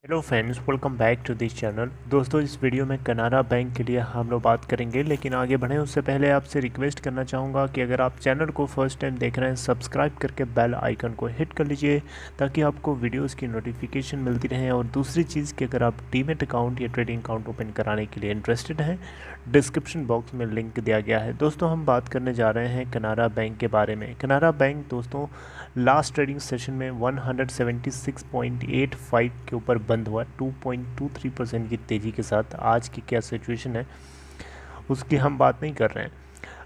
Hello friends, welcome back to this channel. दोस्तों, इस video में कनारा बैंक के लिए हम लोग बात करेंगे, लेकिन आगे बढ़ें उससे पहले आपसे रिक्वेस्ट करना चाहूँगा कि अगर आप चैनल को फर्स्ट टाइम देख रहे हैं, सब्सक्राइब करके बेल आइकन को हिट कर लीजिए ताकि आपको वीडियोस की नोटिफिकेशन मिलती रहे। और दूसरी चीज़ कि अगर आप डीमैट अकाउंट या ट्रेडिंग अकाउंट ओपन कराने के लिए इंटरेस्टेड हैं, डिस्क्रिप्शन बॉक्स में लिंक दिया गया है। दोस्तों, हम बात करने जा रहे हैं कनारा बैंक के बारे में। कनारा बैंक दोस्तों लास्ट ट्रेडिंग सेशन में 176.85 के ऊपर बंद हुआ, 2.23% की तेज़ी के साथ। आज की क्या सिचुएशन है उसकी हम बात नहीं कर रहे हैं।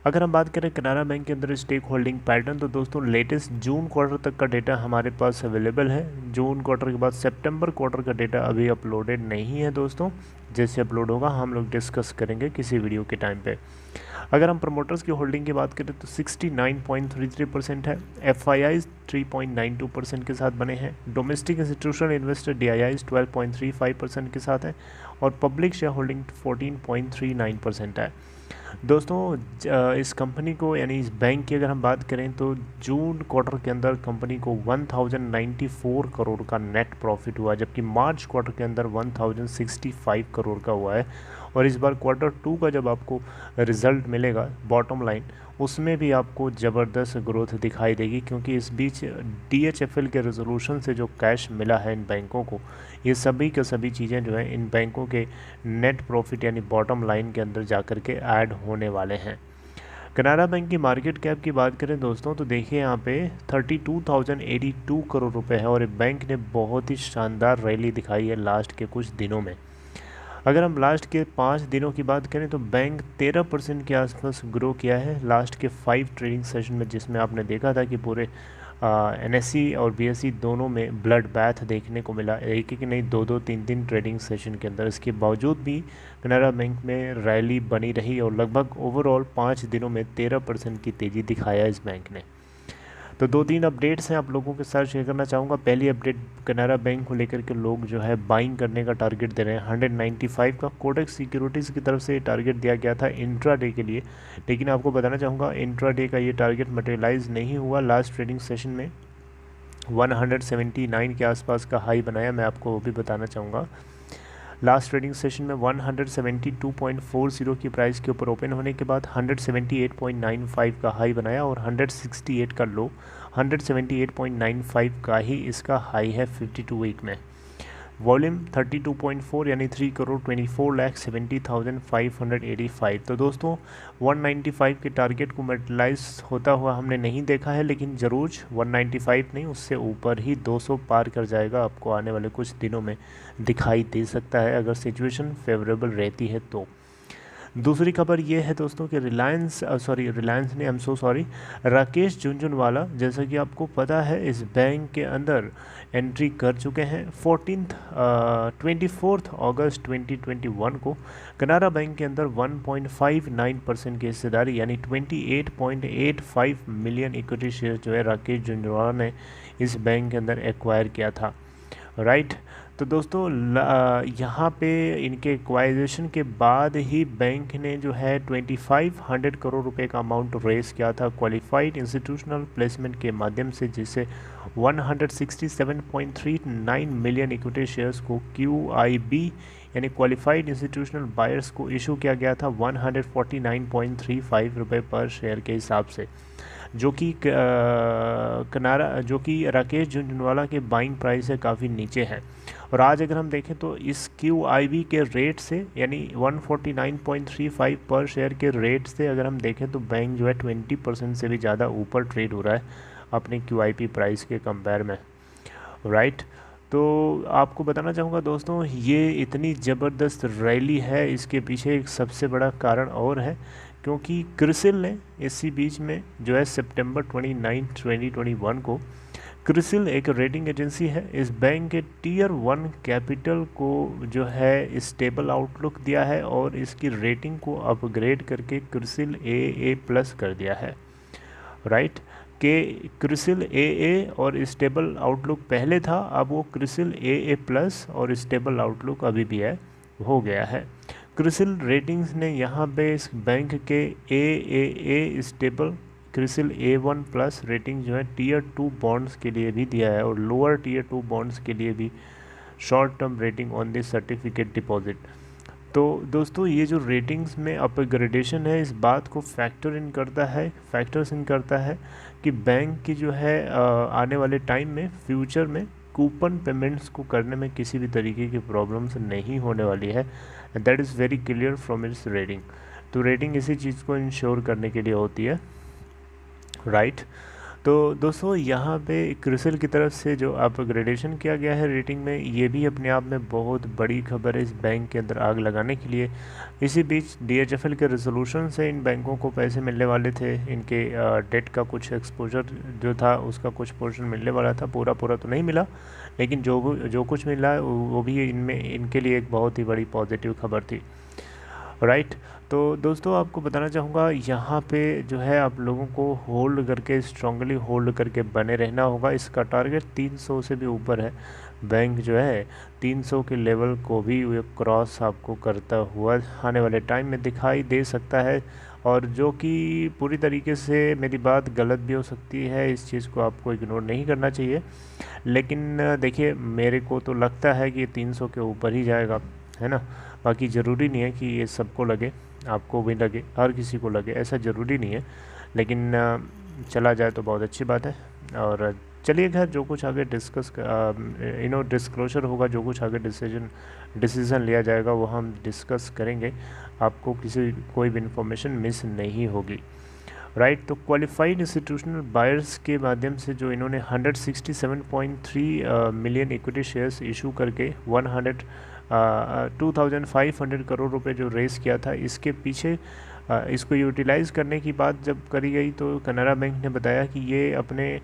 अगर हम बात करें कनारा बैंक के अंदर स्टेक होल्डिंग पैटर्न, तो दोस्तों लेटेस्ट जून क्वार्टर तक का डेटा हमारे पास अवेलेबल है। जून क्वार्टर के बाद सितंबर क्वार्टर का डेटा अभी अपलोडेड नहीं है दोस्तों। जैसे अपलोड होगा हम लोग डिस्कस करेंगे किसी वीडियो के टाइम पे। अगर हम प्रमोटर्स की होल्डिंग की बात करें तो 69.33% है। FIIs 3.92% के साथ बने हैं। डोमेस्टिक इंस्टीट्यूशनल इन्वेस्टर DIIs 12.35% के साथ हैं और पब्लिक शेयर होल्डिंग 14.39% है। दोस्तों, इस कंपनी को यानी इस बैंक की अगर हम बात करें तो जून क्वार्टर के अंदर कंपनी को 1094 करोड़ का नेट प्रॉफिट हुआ, जबकि मार्च क्वार्टर के अंदर 1065 करोड़ का हुआ है। और इस बार क्वार्टर 2 का जब आपको रिज़ल्ट मिलेगा बॉटम लाइन, उसमें भी आपको ज़बरदस्त ग्रोथ दिखाई देगी, क्योंकि इस बीच DHFL के रेजोल्यूशन से जो कैश मिला है इन बैंकों को, ये सभी के सभी चीज़ें जो है इन बैंकों के नेट प्रॉफिट यानी बॉटम लाइन के अंदर जाकर के ऐड होने वाले हैं। कनारा बैंक की मार्केट कैप की बात करें दोस्तों, तो देखिए यहाँ पे 32,082 करोड़ रुपए है और बैंक ने बहुत ही शानदार रैली दिखाई है लास्ट के कुछ दिनों में। अगर हम लास्ट के 5 दिनों की बात करें तो बैंक 13% के आसपास ग्रो किया है लास्ट के 5 ट्रेडिंग सेशन में, जिसमें आपने देखा था कि पूरे NSE और BSE दोनों में ब्लड बैथ देखने को मिला, एक एक नहीं दो दो तीन तीन ट्रेडिंग सेशन के अंदर। इसके बावजूद भी कनारा बैंक में रैली बनी रही और लगभग ओवरऑल 5 दिनों में 13% की तेज़ी दिखाया इस बैंक ने। तो 2-3 अपडेट्स हैं आप लोगों के साथ शेयर करना चाहूँगा। पहली अपडेट, कनारा बैंक को लेकर के लोग जो है बाइंग करने का टारगेट दे रहे हैं 195 का। कोटक सिक्योरिटीज़ की तरफ से टारगेट दिया गया था इंट्रा डे के लिए, लेकिन आपको बताना चाहूँगा इंट्रा डे का ये टारगेट मटेरियलाइज नहीं हुआ। लास्ट ट्रेडिंग सेशन में 179 के आसपास का हाई बनाया, मैं आपको वो भी बताना चाहूँगा। लास्ट ट्रेडिंग सेशन में 172.40 की प्राइस के ऊपर ओपन होने के बाद 178.95 का हाई बनाया और 168 का लो, 178.95 का ही इसका हाई है 52 वीक में। वॉल्यूम 32.4 यानी 3 करोड़ 24,70,585। तो दोस्तों 195 के टारगेट को मटेरियलाइज होता हुआ हमने नहीं देखा है, लेकिन ज़रूर 195 नहीं उससे ऊपर ही 200 पार कर जाएगा, आपको आने वाले कुछ दिनों में दिखाई दे सकता है अगर सिचुएशन फेवरेबल रहती है तो। दूसरी खबर ये है दोस्तों कि रिलायंस नहीं, I am so sorry, Rakesh Jhunjhunwala, जैसा कि आपको पता है इस बैंक के अंदर एंट्री कर चुके हैं 24 अगस्त 2021 को। कनारा बैंक के अंदर 1.59% की हिस्सेदारी यानी 28.85 मिलियन इक्विटी शेयर जो है राकेश झुनझुनवाला ने इस बैंक के अंदर एक्वायर किया था, राइट। तो दोस्तों यहाँ पे इनके एक्वाइजेशन के बाद ही बैंक ने जो है 2500 करोड़ रुपए का अमाउंट रेस किया था क्वालिफाइड इंस्टीट्यूशनल प्लेसमेंट के माध्यम से, जिसे 167.39 मिलियन इक्विटी शेयर्स को QIB यानी क्वालिफाइड इंस्टीट्यूशनल बायर्स को इशू किया गया था 149.35 रुपये पर शेयर के हिसाब से, जो कि राकेश झुनझुनवाला के बाइंग प्राइस से काफ़ी नीचे है। और आज अगर हम देखें तो इस QIB के रेट से यानी 149.35 पर शेयर के रेट से अगर हम देखें तो बैंक जो है 20% से भी ज़्यादा ऊपर ट्रेड हो रहा है अपने QIB प्राइस के कंपेयर में, राइट। तो आपको बताना चाहूँगा दोस्तों, ये इतनी ज़बरदस्त रैली है, इसके पीछे एक सबसे बड़ा कारण और है, क्योंकि क्रिसिल ने इसी बीच में जो है सितंबर 29, 2021 को, क्रिसिल एक रेटिंग एजेंसी है, इस बैंक के Tier 1 कैपिटल को जो है स्टेबल आउटलुक दिया है और इसकी रेटिंग को अपग्रेड करके क्रिसिल AA+ कर दिया है, राइट। के क्रिसिल AA और स्टेबल आउटलुक पहले था, अब वो क्रिसिल AA+ और स्टेबल आउटलुक अभी भी है, हो गया है। क्रिसिल रेटिंग्स ने यहाँ पे इस बैंक के AAA stable, CRISIL A1+ rating जो है Tier 2 बॉन्ड्स के लिए भी दिया है और लोअर Tier 2 बॉन्ड्स के लिए भी short term rating on the certificate deposit. तो दोस्तों ये जो रेटिंग्स में अपग्रेडेशन है, इस बात को फैक्टर्स इन करता है कि बैंक की जो है आने वाले टाइम में, फ्यूचर में कूपन पेमेंट्स को करने में किसी भी तरीके की प्रॉब्लम्स नहीं होने वाली है। That is very clear from its rating. तो रेटिंग इसी चीज़ को इंश्योर करने के लिए होती है, राइट। तो दोस्तों यहाँ पे क्रिसिल की तरफ से जो अपग्रेडेशन किया गया है रेटिंग में, ये भी अपने आप में बहुत बड़ी खबर है इस बैंक के अंदर आग लगाने के लिए। इसी बीच DHFL के रेजोल्यूशन से इन बैंकों को पैसे मिलने वाले थे, इनके डेट का कुछ एक्सपोजर जो था उसका कुछ पोर्शन मिलने वाला था, पूरा तो नहीं मिला, लेकिन जो कुछ मिला वो भी इनके लिए एक बहुत ही बड़ी पॉजिटिव खबर थी, राइट। तो दोस्तों आपको बताना चाहूँगा यहाँ पे जो है आप लोगों को होल्ड करके, स्ट्रांगली होल्ड करके बने रहना होगा। इसका टारगेट 300 से भी ऊपर है। बैंक जो है 300 के लेवल को भी क्रॉस आपको करता हुआ आने वाले टाइम में दिखाई दे सकता है, और जो कि पूरी तरीके से मेरी बात गलत भी हो सकती है, इस चीज़ को आपको इग्नोर नहीं करना चाहिए। लेकिन देखिए मेरे को तो लगता है कि 300 के ऊपर ही जाएगा, है ना। बाकी ज़रूरी नहीं है कि ये सबको लगे, आपको भी लगे, हर किसी को लगे, ऐसा ज़रूरी नहीं है, लेकिन चला जाए तो बहुत अच्छी बात है। और चलिए खैर, जो कुछ आगे डिस्क्लोजर होगा, जो कुछ आगे डिसीज़न लिया जाएगा वो हम डिस्कस करेंगे, आपको कोई भी इंफॉर्मेशन मिस नहीं होगी, राइट। तो क्वालिफाइड इंस्टीट्यूशनल बायर्स के माध्यम से जो इन्होंने 167.3 मिलियन इक्विटी शेयर्स इशू करके 2500 करोड़ रुपए जो रेस किया था, इसके पीछे इसको यूटिलाइज़ करने की बात जब करी गई तो कनारा बैंक ने बताया कि ये अपने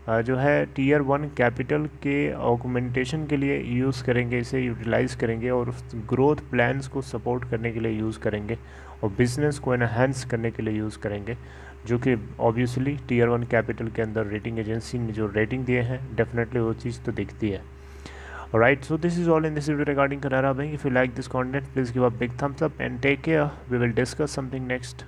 जो है Tier 1 कैपिटल के ऑगमेंटेशन के लिए यूज़ करेंगे, इसे यूटिलाइज़ करेंगे और ग्रोथ प्लान्स को सपोर्ट करने के लिए यूज़ करेंगे और बिज़नेस को एनहांस करने के लिए यूज़ करेंगे, जो कि ऑब्वियसली Tier 1 कैपिटल के अंदर रेटिंग एजेंसी ने जो रेटिंग दिए हैं, डेफिनेटली वो चीज़ तो दिखती है। Alright, so this is all in this video regarding Canara Bank. If you like this content, please give a big thumbs up and take care. We will discuss something next.